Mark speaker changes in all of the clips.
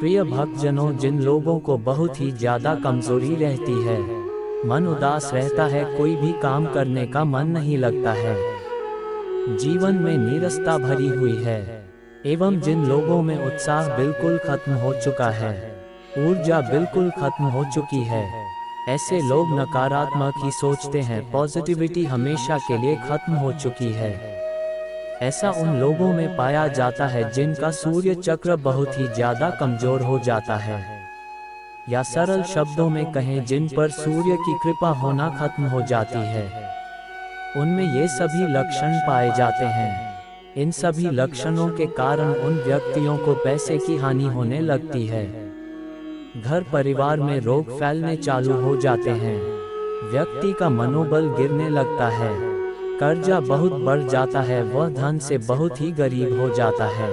Speaker 1: प्रिय भक्तजनों, जिन लोगों को बहुत ही ज्यादा कमजोरी रहती है, मन उदास रहता है, कोई भी काम करने का मन नहीं लगता है, जीवन में नीरसता भरी हुई है, एवं जिन लोगों में उत्साह बिल्कुल खत्म हो चुका है, ऊर्जा बिल्कुल खत्म हो चुकी है, ऐसे लोग नकारात्मक ही सोचते हैं, पॉजिटिविटी हमेशा के लिए खत्म हो चुकी है। ऐसा उन लोगों में पाया जाता है जिनका सूर्य चक्र बहुत ही ज्यादा कमजोर हो जाता है, या सरल शब्दों में कहें, जिन पर सूर्य की कृपा होना खत्म हो जाती है। उनमें ये सभी लक्षण पाए जाते हैं। इन सभी लक्षणों के कारण उन व्यक्तियों को पैसे की हानि होने लगती है, घर परिवार में रोग फैलने चालू हो जाते हैं, व्यक्ति का मनोबल गिरने लगता है, कर्जा बहुत बढ़ जाता है, वह धन से बहुत ही गरीब हो जाता है,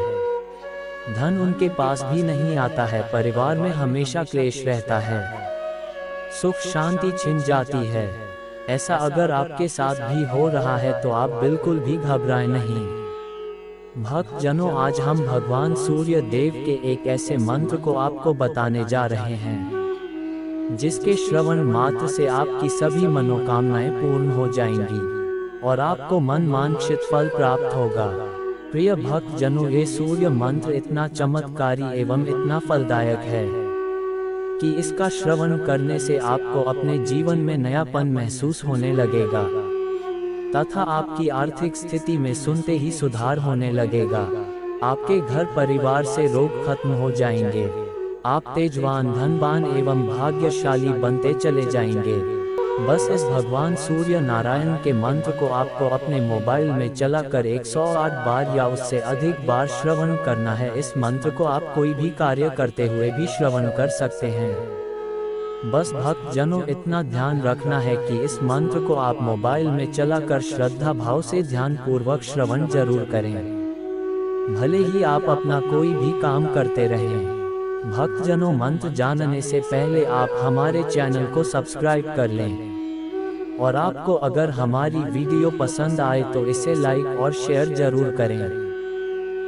Speaker 1: धन उनके पास भी नहीं आता है, परिवार में हमेशा क्लेश रहता है, सुख शांति छिन जाती है। ऐसा अगर आपके साथ भी हो रहा है तो आप बिल्कुल भी घबराएं नहीं। भक्तजनों, आज हम भगवान सूर्य देव के एक ऐसे मंत्र को आपको बताने जा रहे हैं, जिसके श्रवण मात्र से आपकी सभी मनोकामनाएं पूर्ण हो जाएंगी और आपको मन वांछित फल प्राप्त होगा। प्रिय भक्तजनों, ये सूर्य मंत्र इतना चमत्कारी एवं इतना फलदायक है कि इसका श्रवण करने से आपको अपने जीवन में नयापन महसूस होने लगेगा तथा आपकी आर्थिक स्थिति में सुनते ही सुधार होने लगेगा। आपके घर परिवार से रोग खत्म हो जाएंगे, आप तेजवान, धनवान एवं भाग्यशाली बनते चले जाएंगे। बस इस भगवान सूर्य नारायण के मंत्र को आपको अपने मोबाइल में चलाकर 108 बार या उससे अधिक बार श्रवण करना है। इस मंत्र को आप कोई भी कार्य करते हुए भी श्रवण कर सकते हैं। बस भक्तजनों, इतना ध्यान रखना है कि इस मंत्र को आप मोबाइल में चलाकर श्रद्धा भाव से ध्यान पूर्वक श्रवण जरूर करें, भले ही आप अपना कोई भी काम करते रहें। भक्तजनों, मंत्र जानने से पहले आप हमारे चैनल को सब्सक्राइब कर लें और आपको अगर हमारी वीडियो पसंद आए तो इसे लाइक और शेयर जरूर करें।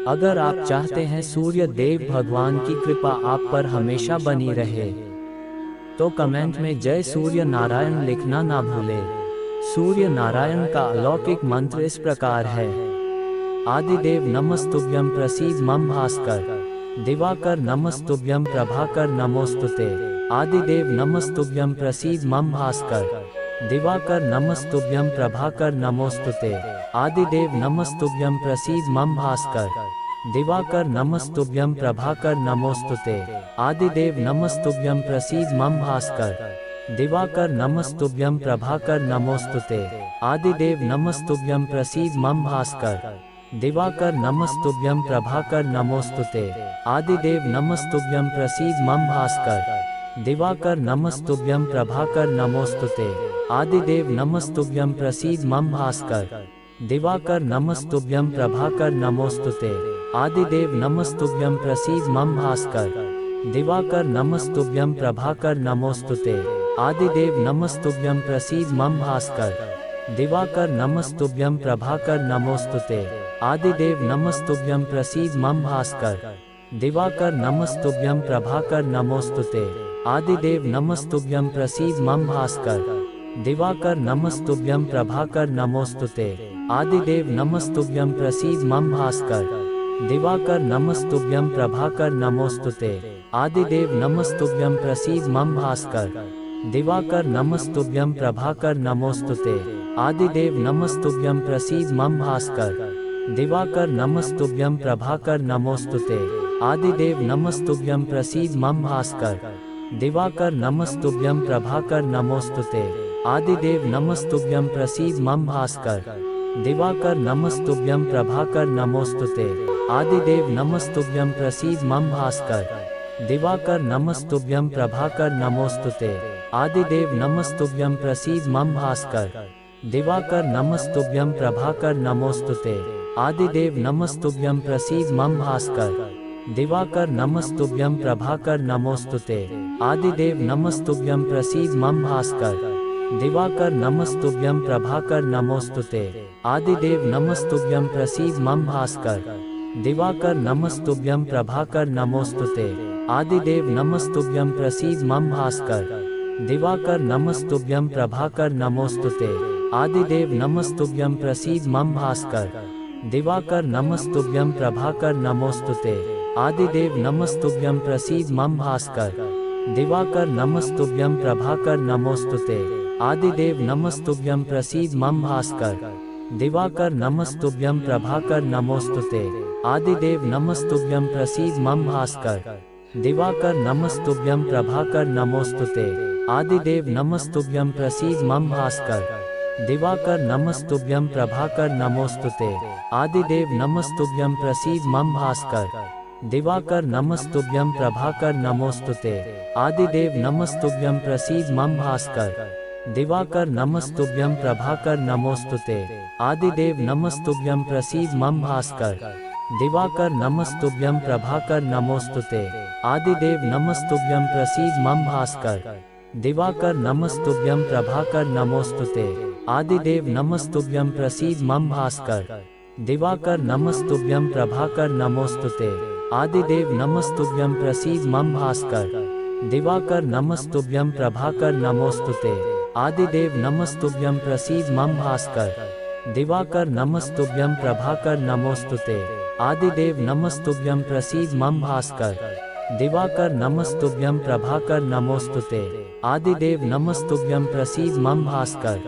Speaker 1: अगर आप चाहते हैं सूर्य देव भगवान की कृपा आप पर हमेशा बनी रहे तो कमेंट में जय सूर्य नारायण लिखना ना भूलें। सूर्य नारायण का अलौकिक मंत्र इस प्रकार है। आदिदेव नमस्तुभ्यं प्रसीद मम भास्कर, दिवाकर नमस्तुभ्यं प्रभाकर नमोस्तुते। आदिदेव नमस्तुभ्यं प्रसीद मम भास्कर, दिवाकर नमस्तुभ्यं प्रभाकर नमोस्तुते। आदिदेव नमस्तुभ्यं प्रसीद मम भास्कर, दिवाकर नमस्तुभ्यं प्रभाकर नमोस्तुते। आदिदेव नमस्तुभ्यं प्रसीद मम भास्कर, दिवाकर नमस्तुभ्यं प्रभाकर नमोस्तुते। आदिदेव नमस्तुभ्यं प्रसीद मम भास्कर, दिवाकर नमस्तुभ्यं प्रभाकर नमोस्तुते। आदिदेव नमस्तुभ्यं प्रसीद मम भास्कर, दिवाकर नमस्तुभ्यं प्रभाकर नमोस्तुते। आदिदेव नमस्तुभ्यं प्रसीद मम भास्कर, दिवाकर नमस्तुभ्यं प्रभाकर नमोस्तुते। आदिदेव नमस्तुभ्यं प्रसीद मम भास्कर, दिवाकर नमस्तुभ्यं प्रभाकर नमोस्तुते। आदिदेव नमस्तुभ्यं प्रसीद मम भास्कर, दिवाकर नमस्तुभ्यं प्रभाकर नमोस्तुते। आदिदेव नमस्तुभ्यं प्रसीद मम भास्कर, दिवाकर नमस्तुभ्यं प्रभाकर नमोस्तुते। आदिदेव नमस्तुभ्यं प्रसीद मम भास्कर, दिवाकर नमस्तुभ्यं प्रभाकर नमोस्तुते। आदिदेव नमस्तुभ्यं प्रसीद मम भास्कर, दिवाकर नमस्तुभ्यं प्रभाकर नमोस्तुते। आदिदेव नमस्तुभ्यं प्रसीद मम भास्कर, दिवाकर नमस्तुभ्यं प्रभाकर नमोस्तुते। आदिदेव नमस्तुभ्यं प्रसीद मम भास्कर, दिवाकर नमस्तुभ्यं प्रभाकर नमोस्तुते। आदिदेव नमस्तुभ्यं प्रसीद मम भास्कर, दिवाकर नमस्तुभ्यं प्रभाकर नमोस्तुते। आदिदेव नमस्तुभ्यं प्रसीद मम भास्कर, दिवाकर नमस्तुभ्यं प्रभाकर नमोस्तुते। आदिदेव नमस्तुभ्यं प्रसीद मम भास्कर, दिवाकर नमस्तुभ्यं प्रभाकर नमोस्तुते। आदिदेव नमस्तुभ्यं प्रसीद मम भास्कर, दिवाकर नमस्तुभ्यं प्रभाकर नमोस्तुते। आदिदेव नमस्तुभ्यं प्रसीद मम भास्कर, दिवाकर नमस्तुभ्यं प्रभाकर नमोस्तुते। आदिदेव नमस्तुभ्यं प्रसीद मम भास्कर, दिवाकर नमस्तुभ्यं प्रभाकर नमोस्तुते। आदिदेव नमस्तुभ्यं प्रसीद मम भास्कर, दिवाकर नमस्तुभ्यं प्रभाकर नमोस्तुते। आदिदेव नमस्तुभ्यं प्रसीद मम भास्कर। दिवाकर नमस्तुभ्यं प्रभाकर नमोस्तुते। आदिदेव नमस्तुभ्यं प्रसीद मम भास्कर। दिवाकर नमस्तुभ्यं प्रभाकर नमोस्तुते। आदिदेव नमस्तुभ्यं प्रसीद मम भास्कर। दिवाकर नमस्तुभ्यं प्रभाकर नमोस्तुते। आदिदेव नमस्तुभ्यं प्रसीद मम भास्कर। दिवाकर नमस्तुभ्यं प्रभाकर नमोस्तुते। आदिदेव नमस्तुभ्यं प्रसीद मम भास्कर। दिवाकर नमस्तुभ्यं प्रभाकर नमोस्तुते। आदिदेव नमस्तुभ्यं प्रसीद मम भास्कर। दिवाकर नमस्तुभ्यं प्रभाकर नमोस्तुते। आदिदेव नमस्तुभ्यं प्रसीद मम भास्कर। दिवाकर नमस्तुभ्यं प्रभाकर नमोस्तुते। आदिदेव नमस्तुभ्यं प्रसीद मम भास्कर। दिवाकर नमस्तुभ्यं प्रभाकर नमोस्तुते। आदिदेव नमस्तुभ्यं प्रसीद मम भास्कर। दिवाकर नमस्तुभ्यं प्रभाकर नमोस्तुते। आदिदेव नमस्तुभ्यं प्रसीद मम भास्कर। दिवाकर नमस्तुभ्यं प्रभाकर नमोस्तुते। आदिदेव नमस्तुभ्यं प्रसीद मम भास्कर। दिवाकर नमस्तुभ्यं प्रभाकर नमोस्तुते। आदिदेव नमस्तुभ्यं प्रसीद मम भास्कर। दिवाकर नमस्तुभ्यं प्रभाकर नमोस्तुते। आदिदेव नमस्तुभ्यं प्रसीद मम भास्कर। दिवाकर नमस्तुभ्यं प्रभाकर नमोस्तुते। आदिदेव नमस्तुभ्यं प्रसीद मम भास्कर। दिवाकर नमस्तुभ्यं प्रभाकर नमोस्तुते। आदिदेव नमस्तुभ्यं प्रसीद मम भास्कर।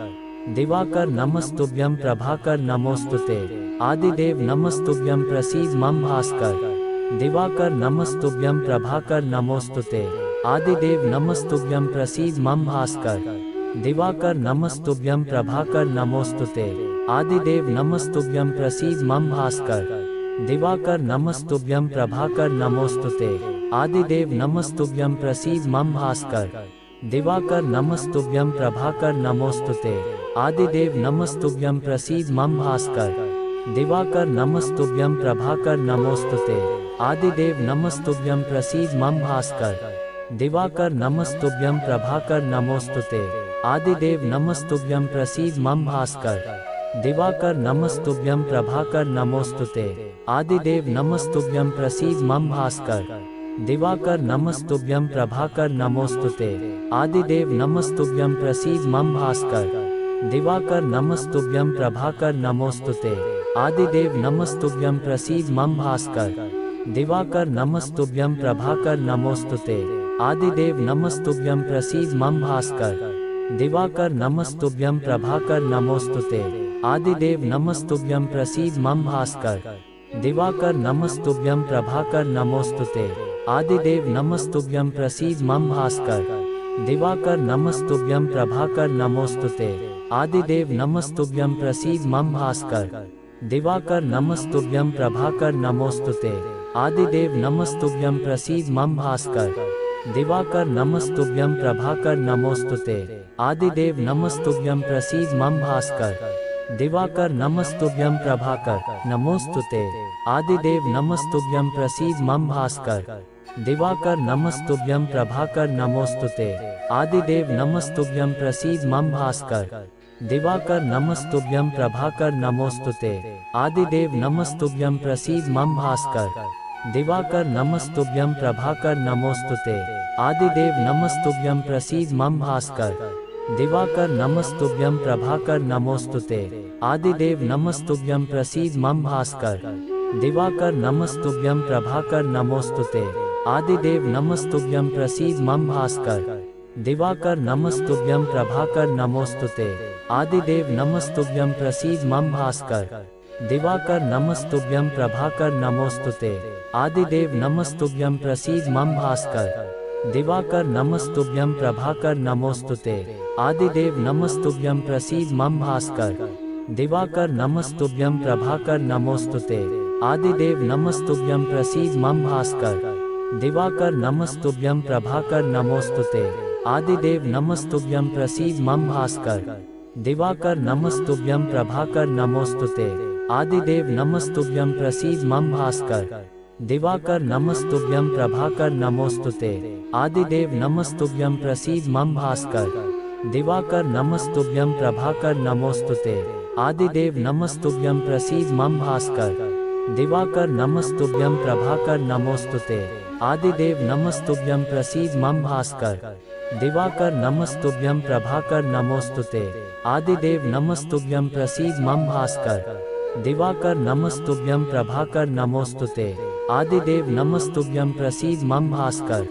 Speaker 1: दिवाकर नमस्तुभ्यं प्रभाकर नमोस्तुते। आदिदेव नमस्तुभ्यं प्रसीद मम भास्कर। दिवाकर नमस्तुभ्यं प्रभाकर नमोस्तुते। आदिदेव नमस्तुभ्यं प्रसीद मम भास्कर। दिवाकर नमस्तुभ्यं प्रभाकर नमोस्तुते। आदिदेव नमस्तुभ्यं प्रसीद मम भास्कर। दिवाकर नमस्तुभ्यं प्रभाकर नमोस्तुते। आदिदेव नमस्तुभ्यं प्रसीद मम भास्कर। दिवाकर नमस्तुभ्यं प्रभाकर नमोस्तुते। आदिदेव नमस्तुभ्यं प्रसीद मम भास्कर। दिवाकर नमस्तुभ्यं प्रभाकर नमोस्तुते। आदिदेव नमस्तुभ्यं प्रसीद मम भास्कर। दिवाकर नमस्तुभ्यं प्रभाकर नमोस्तुते। आदिदेव नमस्तुभ्यं प्रसीद मम भास्कर। दिवाकर नमस्तुभ्यं प्रभाकर नमोस्तुते। आदिदेव नमस्तुभ्यं प्रसीद मम भास्कर। दिवाकर नमस्तुभ्यं प्रभाकर नमोस्तुते। आदिदेव नमस्तुभ्यं प्रसीद मम भास्कर। दिवाकर नमस्तुभ्यं प्रभाकर नमोस्तुते। आदिदेव नमस्तुभ्यं प्रसीद मम भास्कर। दिवाकर नमस्तुभ्यं प्रभाकर नमोस्तुते। आदिदेव नमस्तुभ्यं प्रसीद मम भास्कर। दिवाकर नमस्तुभ्यं प्रभाकर नमोस्तुते। आदिदेव नमस्तुभ्यं प्रसीद मम भास्कर। दिवाकर नमस्तुभ्यं प्रभाकर नमोस्तुते। आदिदेव नमस्तुभ्यं प्रसीद मम भास्कर। दिवाकर नमस्तुभ्यं प्रभाकर नमोस्तुते। आदिदेव नमस्तुभ्यं प्रसीद मम भास्कर। दिवाकर नमस्तुभ्यं प्रभाकर नमोस्तुते। आदिदेव नमस्तुभ्यं प्रसीद मम भास्कर। दिवाकर नमस्तुभ्यं प्रभाकर नमोस्तुते। आदिदेव नमस्तुभ्यं प्रसीद मम भास्कर। दिवाकर नमस्तुभ्यं प्रभाकर नमोस्तुते। आदिदेव नमस्तुभ्यं प्रसीद मम भास्कर। दिवाकर नमस्तुभ्यं प्रभाकर नमोस्तुते। आदिदेव नमस्तुभ्यं प्रसीद मम भास्कर। दिवाकर नमस्तुभ्यं प्रभाकर नमोस्तुते। आदिदेव नमस्तुभ्यं प्रसीद मम भास्कर। दिवाकर नमस्तुभ्यं प्रभाकर नमोस्तुते। आदिदेव नमस्तुभ्यं प्रसीद मम भास्कर। दिवाकर नमस्तुभ्यं प्रभाकर नमोस्तुते। आदिदेव नमस्तुभ्यं प्रसीद मम भास्कर। दिवाकर नमस्तुभ्यं प्रभाकर नमोस्तुते। आदिदेव नमस्तुभ्यं प्रसीद मम भास्कर। दिवाकर नमस्तुभ्यं प्रभाकर नमोस्तुते। आदिदेव नमस्तुभ्यं प्रसीद मम भास्कर। दिवाकर नमस्तुभ्यं प्रभाकर नमोस्तुते। आदिदेव नमस्तुभ्यं प्रसीद मम भास्कर। दिवाकर नमस्तुभ्यं प्रभाकर नमोस्तुते। आदिदेव नमस्तुभ्यं प्रसीद मम भास्कर। दिवाकर नमस्तुभ्यं प्रभाकर नमोस्तुते। आदिदेव नमस्तुभ्यं प्रसीद मम भास्कर। दिवाकर नमस्तुभ्यं प्रभाकर नमोस्तुते। आदिदेव नमस्तुभ्यं प्रसीद मम भास्कर। दिवाकर नमस्तुभ्यं प्रभाकर नमोस्तुते। आदिदेव नमस्तुभ्यं प्रसीद मम भास्कर। दिवाकर नमस्तुभ्यं प्रभाकर नमोस्तुते। आदिदेव नमस्तुभ्यं प्रसीद मम भास्कर। दिवाकर नमस्तुभ्यं प्रभाकर नमोस्तुते। आदिदेव नमस्तुभ्यं प्रसीद मम भास्कर। दिवाकर नमस्तुभ्यं प्रभाकर नमोस्तुते। आदिदेव नमस्तुभ्यं प्रसीद मम भास्कर। दिवाकर नमस्तुभ्यं प्रभाकर नमोस्तुते। आदिदेव नमस्तुभ्यं प्रसीद मम भास्कर। दिवाकर नमस्तुभ्यं प्रभाकर नमोस्तुते। आदिदेव नमस्तुभ्यं प्रसीद मम भास्कर।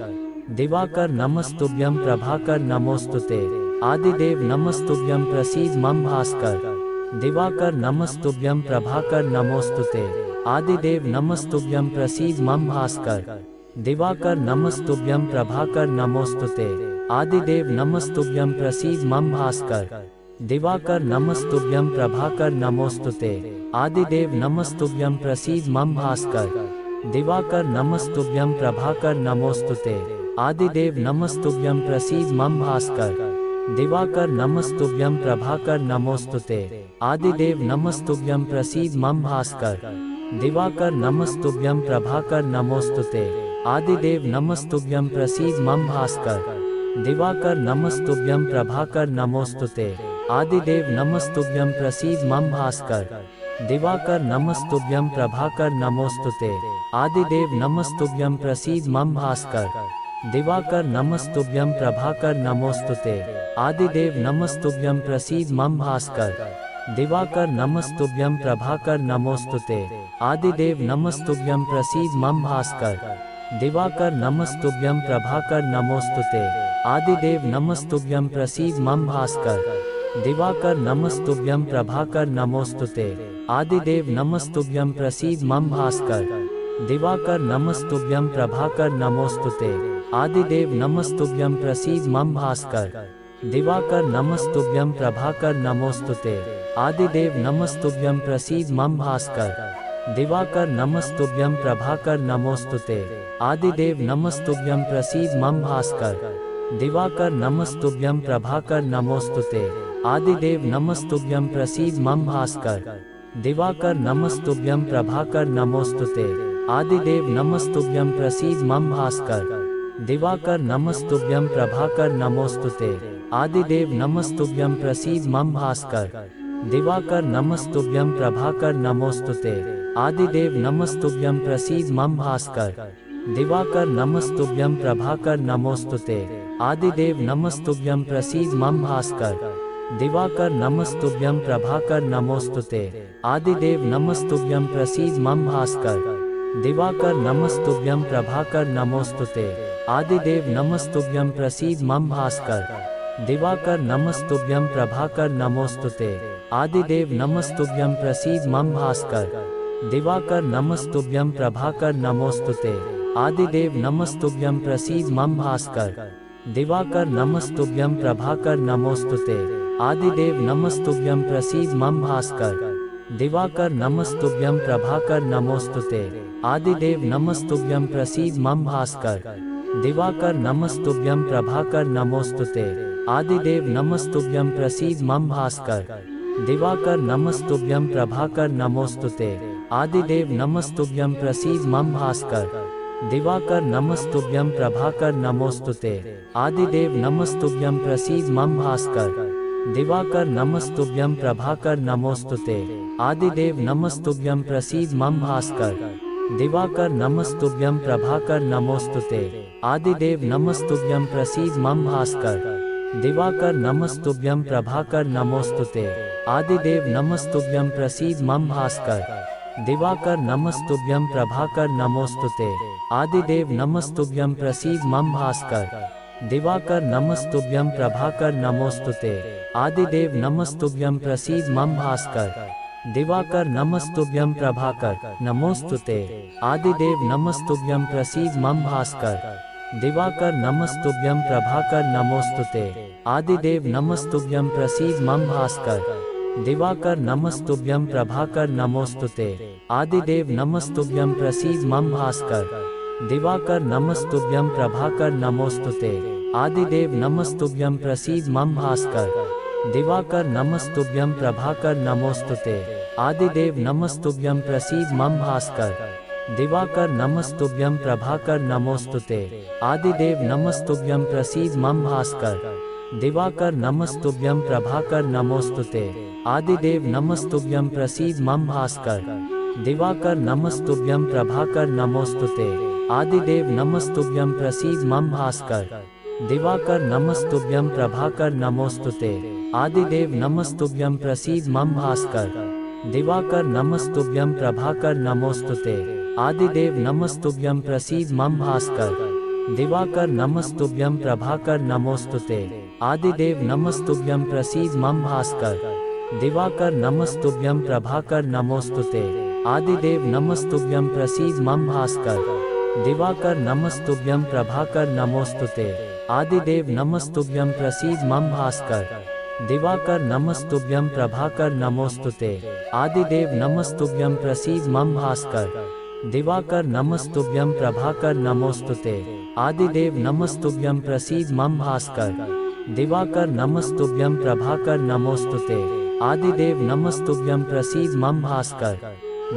Speaker 1: दिवाकर नमस्तुभ्यं प्रभाकर नमोस्तुते। आदिदेव नमस्तुभ्यं प्रसीद मम भास्कर। दिवाकर नमस्तुभ्यं प्रभाकर नमोस्तुते। आदिदेव नमस्तुभ्यं प्रसीद मम भास्कर। दिवाकर नमस्तुभ्यं प्रभाकर नमोस्तुते। आदिदेव नमस्तुभ्यं प्रसीद मम भास्कर। दिवाकर नमस्तुभ्यं प्रभाकर नमोस्तुते। आदिदेव नमस्तुभ्यं प्रसीद मम भास्कर। दिवाकर नमस्तुभ्यं प्रभाकर नमोस्तुते। आदिदेव नमस्तुभ्यं प्रसीद मम भास्कर। दिवाकर नमस्तुभ्यं प्रभाकर नमोस्तुते। आदिदेव नमस्तुभ्यं प्रसीद मम भास्कर। दिवाकर नमस्तुभ्यं प्रभाकर नमोस्तुते। आदिदेव नमस्तुभ्यं प्रसीद मम भास्कर। दिवाकर नमस्तुभ्यं प्रभाकर नमोस्तुते। आदिदेव नमस्तुभ्यं प्रसीद मम भास्कर। दिवाकर नमस्तुभ्यं प्रभाकर नमोस्तुते। आदिदेव नमस्तुभ्यं प्रसीद मम भास्कर। दिवाकर नमस्तुभ्यं प्रभाकर नमोस्तुते। आदिदेव नमस्तुभ्यं प्रसीद मम भास्कर। दिवाकर नमस्तुभ्यं प्रभाकर नमोस्तुते। आदिदेव नमस्तुभ्यं प्रसीद मम भास्कर। दिवाकर नमस्तुभ्यं प्रभाकर नमोस्तुते। आदिदेव नमस्तुभ्यं प्रसीद मम भास्कर। दिवाकर नमस्तुभ्यं प्रभाकर नमोस्तुते। आदिदेव नमस्तुभ्यं प्रसीद मम भास्कर। दिवाकर नमस्तुभ्यं प्रभाकर नमोस्तुते। आदिदेव नमस्तुभ्यं प्रसीद मम भास्कर। दिवाकर नमस्तुभ्यं प्रभाकर नमोस्तुते। आदिदेव नमस्तुभ्यं प्रसीद मम भास्कर। दिवाकर नमस्तुभ्यं प्रभाकर नमोस्तुते। आदिदेव नमस्तुभ्यं प्रसीद मम भास्कर। दिवाकर नमस्तुभ्यं प्रभाकर नमोस्तुते। आदिदेव नमस्तुभ्यं प्रसीद मम भास्कर। दिवाकर नमस्तुभ्यं प्रभाकर नमोस्तुते। आदिदेव नमस्तुभ्यं प्रसीद मम भास्कर। दिवाकर नमस्तुभ्यं प्रभाकर नमोस्तुते। आदिदेव नमस्तुभ्यं प्रसीद मम भास्कर। दिवाकर नमस्तुभ्यं प्रभाकर नमोस्तुते। आदिदेव नमस्तुभ्यं प्रसीद मम भास्कर। दिवाकर नमस्तुभ्यं प्रभाकर नमोस्तुते। आदिदेव नमस्तुभ्यं प्रसीद मम भास्कर। दिवाकर नमस्तुभ्यं प्रभाकर नमोस्तुते। आदिदेव नमस्तुभ्यं प्रसीद मम भास्कर। दिवाकर नमस्तुभ्यं प्रभाकर नमोस्तुते। आदिदेव नमस्तुभ्यं प्रसीद मम भास्कर। दिवाकर नमस्तुभ्यं प्रभाकर नमोस्तुते। आदिदेव नमस्तुभ्यं प्रसीद मम भास्कर। दिवाकर नमस्तुभ्यं प्रभाकर नमोस्तुते। आदिदेव नमस्तुभ्यं प्रसीद मम भास्कर। दिवाकर नमस्तुभ्यं प्रभाकर नमोस्तुते। आदिदेव नमस्तुभ्यं प्रसीद मम भास्कर। दिवाकर नमस्तुभ्यं प्रभाकर नमोस्तुते। आदिदेव नमस्तुभ्यं प्रसीद मम भास्कर। दिवाकर नमस्तुभ्यं प्रभाकर नमोस्तुते। आदिदेव नमस्तुभ्यं प्रसीद मम भास्कर। दिवाकर नमस्तुभ्यं प्रभाकर नमोस्तुते। आदिदेव नमस्तुभ्यं प्रसीद मम भास्कर। दिवाकर नमस्तुभ्यं प्रभाकर नमोस्तुते। आदिदेव नमस्तुभ्यं प्रसीद मम भास्कर। दिवाकर नमस्तुभ्यं प्रभाकर नमोस्तुते। आदिदेव नमस्तुभ्यं प्रसीद मम भास्कर। दिवाकर नमस्तुभ्यं प्रभाकर नमोस्तुते। आदिदेव नमस्तुभ्यं प्रसीद मम भास्कर। दिवाकर नमस्तुभ्यं प्रभाकर नमोस्तुते। आदिदेव नमस्तुभ्यं प्रसीद मम भास्कर। दिवाकर नमस्तुभ्यं प्रभाकर नमोस्तुते। आदिदेव नमस्तुभ्यं प्रसीद मम भास्कर। दिवाकर नमस्तुभ्यं प्रभाकर नमोस्तुते। आदिदेव नमस्तुभ्यं प्रसीद मम भास्कर। दिवाकर नमस्तुभ्यं प्रभाकर नमोस्तुते। आदिदेव नमस्तुभ्यं प्रसीद मम भास्कर। दिवाकर नमस्तुभ्यं प्रभाकर नमोस्तुते। आदिदेव नमस्तुभ्यं प्रसीद मम भास्कर। दिवाकर नमस्तुभ्यं प्रभाकर नमोस्तुते। आदिदेव नमस्तुभ्यं प्रसीद मम भास्कर। दिवाकर नमस्तुभ्यं प्रभाकर नमोस्तुते। आदिदेव नमस्तुभ्यं प्रसीद मम भास्कर। दिवाकर नमस्तुभ्यं प्रभाकर नमोस्तुते। आदिदेव नमस्तुभ्यं प्रसीद मम भास्कर। दिवाकर नमस्तुभ्यं प्रभाकर नमोस्तुते। आदिदेव नमस्तुभ्यं प्रसीद मम भास्कर। दिवाकर नमस्तुभ्यं प्रभाकर नमोस्तुते। आदिदेव नमस्तुभ्यं प्रसीद मम भास्कर। दिवाकर नमस्तुभ्यं प्रभाकर नमोस्तुते। आदिदेव नमस्तुभ्यं प्रसीद मम भास्कर। दिवाकर नमस्तुभ्यं प्रभाकर नमोस्तुते। आदिदेव नमस्तुभ्यं प्रसीद मम भास्कर। दिवाकर नमस्तुभ्यं प्रभाकर नमोस्तुते। आदिदेव नमस्तुभ्यं प्रसीद मम भास्कर। दिवाकर नमस्तुभ्यं प्रभाकर नमोस्तुते। आदिदेव नमस्तुभ्यं प्रसीद मम भास्कर। दिवाकर नमस्तुभ्यं प्रभाकर नमोस्तुते। आदिदेव नमस्तुभ्यं प्रसीद मम भास्कर। दिवाकर नमस्तुभ्यं प्रभाकर नमोस्तुते। आदिदेव नमस्तुभ्यं प्रसीद मम भास्कर। दिवाकर नमस्तुभ्यं प्रभाकर नमोस्तुते। आदिदेव नमस्तुभ्यं प्रसीद मम भास्कर। दिवाकर नमस्तुभ्यं प्रभाकर नमोस्तुते। आदिदेव नमस्तुभ्यं प्रसीद मम भास्कर। दिवाकर नमस्तुभ्यं प्रभाकर नमोस्तुते। आदिदेव नमस्तुभ्यं प्रसीद मम भास्कर।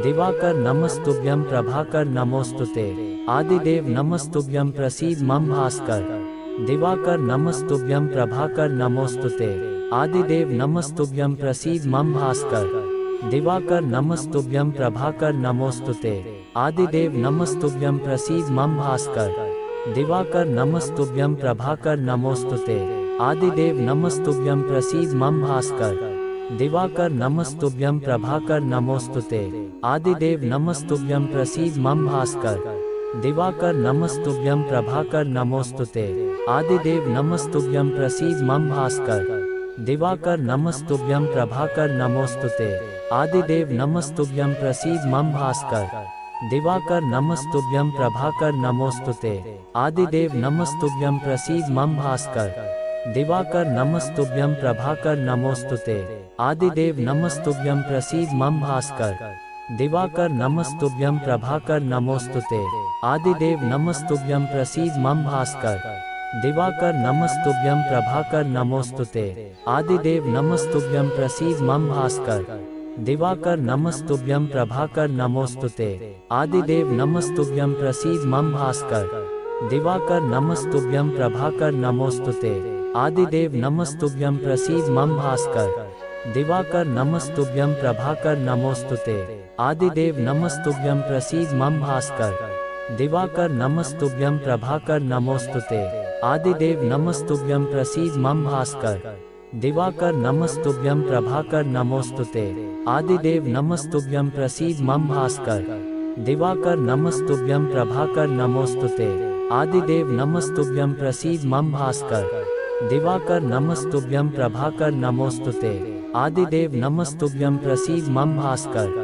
Speaker 1: दिवाकर नमस्तुभ्यं प्रभाकर नमोस्तुते। आदिदेव नमस्तुभ्यं प्रसीद मम भास्कर। दिवाकर नमस्तुभ्यं प्रभाकर नमोस्तुते। आदिदेव नमस्तुभ्यं प्रसीद मम भास्कर। दिवाकर नमस्तुभ्यं प्रभाकर नमोस्तुते। आदिदेव नमस्तुभ्यं प्रसीद मम भास्कर। दिवाकर नमस्तुभ्यं प्रभाकर नमोस्तुते। आदिदेव नमस्तुभ्यं प्रसीद मम भास्कर। दिवाकर नमस्तुभ्यं प्रभाकर नमोस्तुते। आदिदेव नमस्तुभ्यं प्रसीद मम भास्कर। दिवाकर नमस्तुभ्यं प्रभाकर नमोस्तुते। आदिदेव नमस्तुभ्यं प्रसीद मम भास्कर। दिवाकर नमस्तुभ्यं प्रभाकर नमोस्तुते। आदिदेव नमस्तुभ्यं प्रसीद मम भास्कर। दिवाकर नमस्तुभ्यं प्रभाकर नमोस्तुते। आदिदेव नमस्तुभ्यं प्रसीद मम भास्कर। दिवाकर नमस्तुभ्यं प्रभाकर नमोस्तुते। आदिदेव नमस्तुभ्यं प्रसीद मम भास्कर। दिवाकर नमस्तुभ्यं प्रभाकर नमोस्तुते। आदिदेव नमस्तुभ्यं प्रसीद मम भास्कर। दिवाकर नमस्तुभ्यं प्रभाकर नमोस्तुते। आदिदेव नमस्तुभ्यं प्रसीद मम भास्कर। दिवाकर नमस्तुभ्यं प्रभाकर नमोस्तुते। आदिदेव नमस्तुभ्यं प्रसीद मम भास्कर। दिवाकर नमस्तुभ्यं प्रभाकर नमोस्तुते। आदिदेव नमस्तुभ्यं प्रसीद मम भास्कर। दिवाकर नमस्तुभ्यं प्रभाकर नमोस्तुते। आदिदेव नमस्तुभ्यं प्रसीद मम भास्कर। दिवाकर नमस्तुभ्यं प्रभाकर नमोस्तुते। आदिदेव नमस्तुभ्यं प्रसीद मम भास्कर। दिवाकर नमस्तुभ्यं प्रभाकर नमोस्तुते। आदिदेव नमस्तुभ्यं प्रसीद मम भास्कर। दिवाकर नमस्तुभ्यं प्रभाकर नमोस्तुते। आदिदेव नमस्तुभ्यं प्रसीद मम भास्कर। दिवाकर नमस्तुभ्यं प्रभाकर नमोस्तुते। आदिदेव नमस्तुभ्यं प्रसीद मम भास्कर।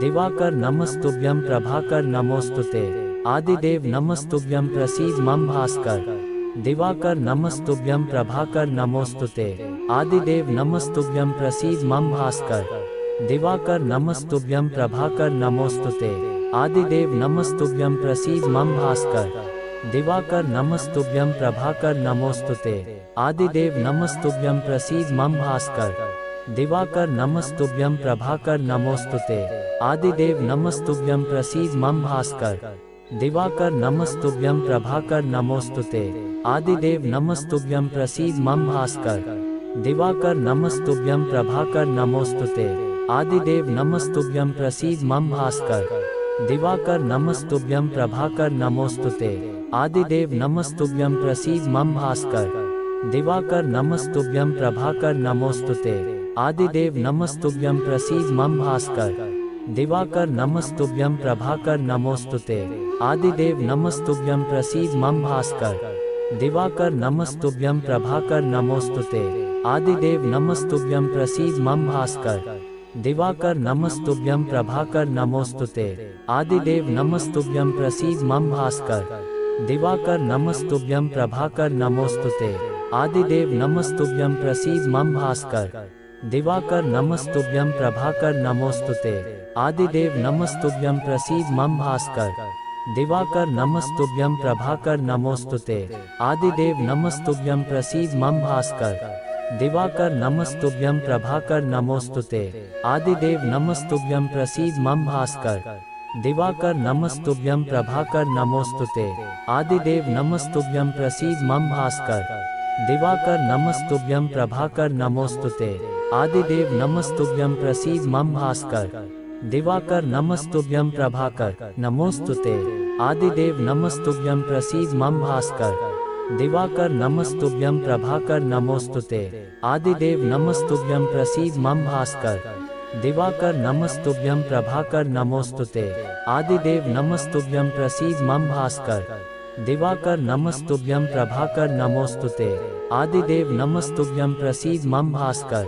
Speaker 1: दिवाकर नमस्तुभ्यं प्रभाकर नमोस्तुते। आदिदेव नमस्तुभ्यं प्रसीद मम भास्कर। दिवाकर नमस्तुभ्यं प्रभाकर नमोस्तुते। आदिदेव नमस्तुभ्यं प्रसीद मम भास्कर। दिवाकर नमस्तुभ्यं प्रभाकर नमोस्तुते। आदिदेव नमस्तुभ्यं प्रसीद मम भास्कर। दिवाकर नमस्तुभ्यं प्रभाकर नमोस्तुते। आदिदेव नमस्तुभ्यं प्रसीद मम भास्कर। दिवाकर नमस्तुभ्यं प्रभाकर नमोस्तुते। आदिदेव नमस्तुभ्यं प्रसीद मम भास्कर। दिवाकर नमस्तुभ्यं प्रभाकर नमोस्तुते। आदिदेव नमस्तुभ्यं प्रसीद मम भास्कर। दिवाकर नमस्तुभ्यं प्रभाकर नमोस्तुते। आदिदेव नमस्तुभ्यं प्रसीद मम भास्कर। दिवाकर नमस्तुभ्यं प्रभाकर नमोस्तुते। आदिदेव नमस्तुभ्यं प्रसीद मम भास्कर। दिवाकर नमस्तुभ्यं प्रभाकर नमोस्तुते। आदिदेव नमस्तुभ्यं प्रसीद मम भास्कर। दिवाकर नमस्तुभ्यं प्रभाकर नमोस्तुते। आदिदेव नमस्तुभ्यं प्रसीद मम भास्कर। दिवाकर नमस्तुभ्यं प्रभाकर नमोस्तुते। आदिदेव नमस्तुभ्यं प्रसीद मम भास्कर। दिवाकर नमस्तुभ्यं प्रभाकर नमोस्तुते। आदिदेव नमस्तुभ्यं प्रसीद मम भास्कर। दिवाकर नमस्तुभ्यं प्रभाकर नमोस्तुते। आदिदेव नमस्तुभ्यं प्रसीद मम भास्कर। दिवाकर नमस्तुभ्यं प्रभाकर नमोस्तुते। आदिदेव नमस्तुभ्यं प्रसीद मम भास्कर। दिवाकर नमस्तुभ्यं प्रभाकर नमोस्तुते। आदिदेव नमस्तुभ्यं प्रसीद मम भास्कर। दिवाकर नमस्तुभ्यं प्रभाकर नमोस्तुते। आदिदेव नमस्तुभ्यं प्रसीद मम भास्कर। दिवाकर नमस्तुभ्यं प्रभाकर नमोस्तुते। आदिदेव नमस्तुभ्यं प्रसीद मम भास्कर। दिवाकर नमस्तुभ्यं प्रभाकर नमोस्तुते। आदिदेव नमस्तुभ्यं प्रसीद मम भास्कर। दिवाकर नमस्तुभ्यं प्रभाकर नमोस्तुते। आदिदेव नमस्तुभ्यं प्रसीद मम भास्कर। दिवाकर नमस्तुभ्यं प्रभाकर नमोस्तुते। आदिदेव नमस्तुभ्यं प्रसीद मम भास्कर। दिवाकर नमस्तुभ्यं प्रभाकर नमोस्तुते। आदिदेव नमस्तुभ्यं प्रसीद मम भास्कर। दिवाकर नमस्तुभ्यं प्रभाकर नमोस्तुते। आदिदेव नमस्तुभ्यं प्रसीद मम भास्कर।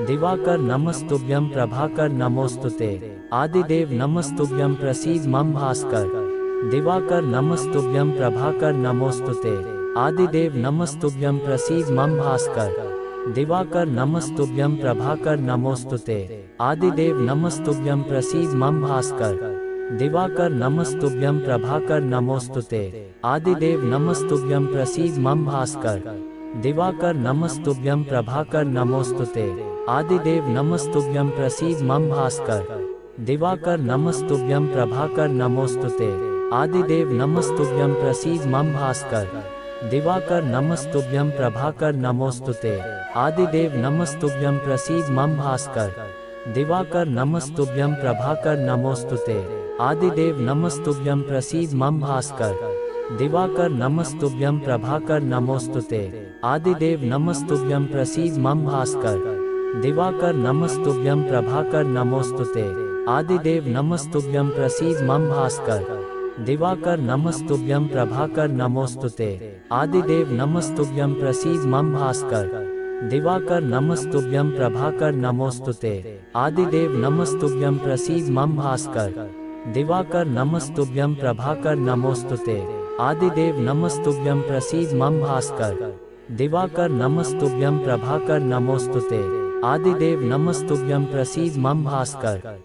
Speaker 1: दिवाकर नमस्तुभ्यं प्रभाकर नमोस्तुते। आदिदेव नमस्तुभ्यं प्रसीद मम भास्कर। दिवाकर नमस्तुभ्यं प्रभाकर नमोस्तुते। आदिदेव नमस्तुभ्यं प्रसीद मम भास्कर। दिवाकर नमस्तुभ्यं प्रभाकर नमोस्तुते। आदिदेव नमस्तुभ्यं प्रसीद मम भास्कर। दिवाकर नमस्तुभ्यं प्रभाकर नमोस्तुते। आदिदेव नमस्तुभ्यं प्रसीद मम भास्कर। दिवाकर नमस्तुभ्यं प्रभाकर नमोस्तुते। आदिदेव नमस्तुभ्यं प्रसीद मम भास्कर। दिवाकर नमस्तुभ्यं प्रभाकर नमोस्तुते। आदिदेव नमस्तुभ्यं प्रसीद मम भास्कर। दिवाकर नमस्तुभ्यं प्रभाकर नमोस्तुते। आदिदेव नमस्तुभ्यं प्रसीद मम भास्कर। दिवाकर नमस्तुभ्यं प्रभाकर नमोस्तुते। आदिदेव नमस्तुभ्यं प्रसीद मम भास्कर। दिवाकर नमस्तुभ्यं प्रभाकर नमोस्तुते। आदिदेव नमस्तुभ्यं प्रसीद मम भास्कर। दिवाकर नमस्तुभ्यं प्रभाकर नमोस्तुते। आदिदेव नमस्तुभ्यं प्रसीद मम भास्कर। दिवाकर नमस्तुभ्यं प्रभाकर नमोस्तुते। आदिदेव नमस्तुभ्यं प्रसीद मम भास्कर। दिवाकर नमस्तुभ्यं प्रभाकर नमोस्तुते। आदिदेव नमस्तुभ्यं प्रसीद मम भास्कर। दिवाकर नमस्तुभ्यं प्रभाकर नमोस्तुते। आदिदेव नमस्तुभ्यं प्रसीद मम भास्कर। दिवाकर नमस्तुभ्यं प्रभाकर नमोस्तुते। आदिदेव नमस्तुभ्यं प्रसीद मम भास्कर।